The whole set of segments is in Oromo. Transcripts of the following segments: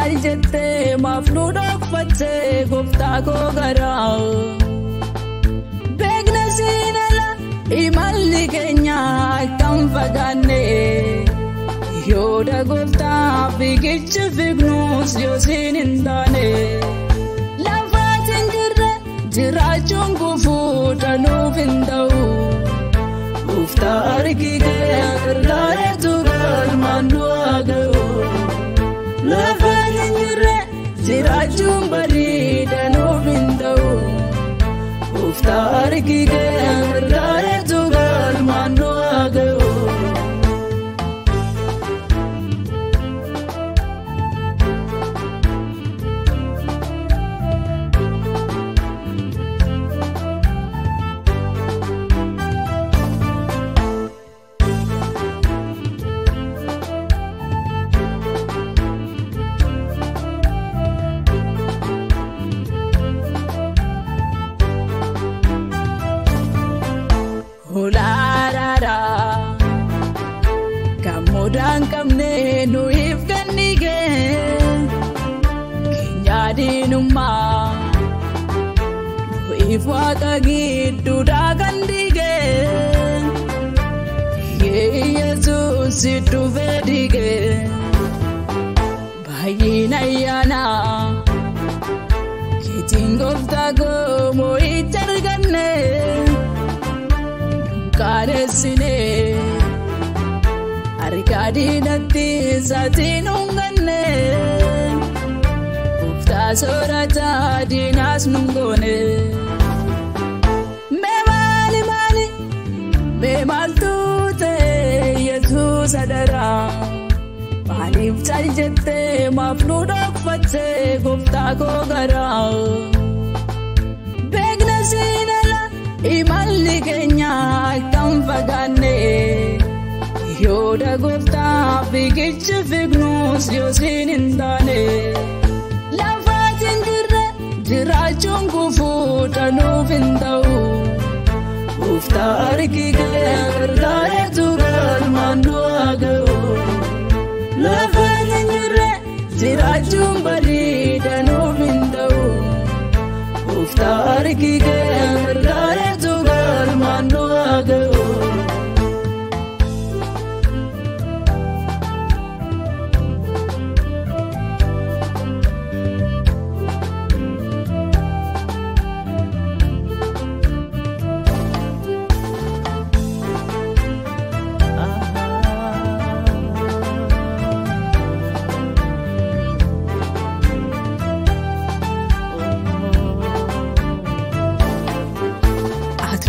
jette mafnudo fatte gofta ko gara begna sinala imalli kenya kam fagane yoda gofta bigich fignus yosin indane lafatin jirre jirachun kufu tanu findau gofta argige gardare tugal manu agau lafatin jirre jirachun bari tanu findau gofta argige gardare tugal manu agau Kamudan kamne nu ifganige kinyadi numa nu ifwaka gitu dagandige ye Jesus itu vedige bayina yana kitingov dago mo iterganne karesine Arikadi natti satinungane Ufta sorata dinas nungone Me mali Me maltute Jesus adara Malif jette mafnudok fatte gufta ko gara Begna sinala imalli kenya kam fagane yoda gofta bigich fignus yosin indane lafatin jirre jirachun kufu tanu findau gofta argige gardare tugal manu agau lafatin jirre jirachun bari tanu findau gofta argige gardare tugal manu agau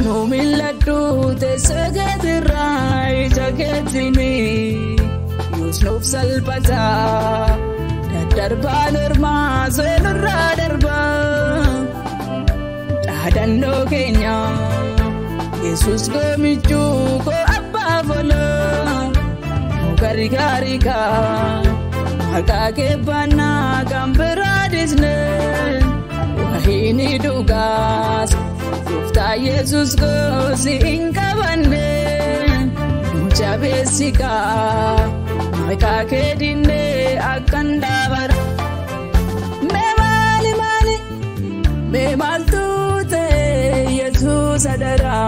No miladu te sagedrai jagetini yusnuf salpata darba norma zelra darba dadando kenya Jesus gomichu ko abba volo gari gari ka agage bana gambra disne wahini dugas Gofta Jesus go singabane mucha besika maika kedine akandabar me mali me maltute Jesus adara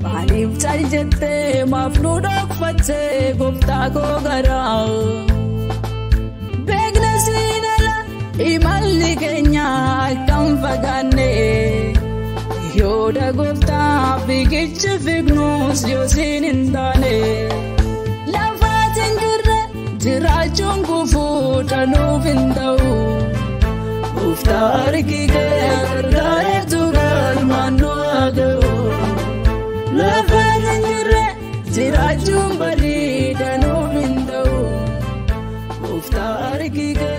malif jette mafnudok fatte gofta ko gara begna sinala imalli kenya kam fagane yoda gofta bigich fignus yosin indane lafatin jirre jirachun kufu tanu findau gofta argige gardare tugal manu agau lafatin jirre jirachun bari tanu findau gofta argige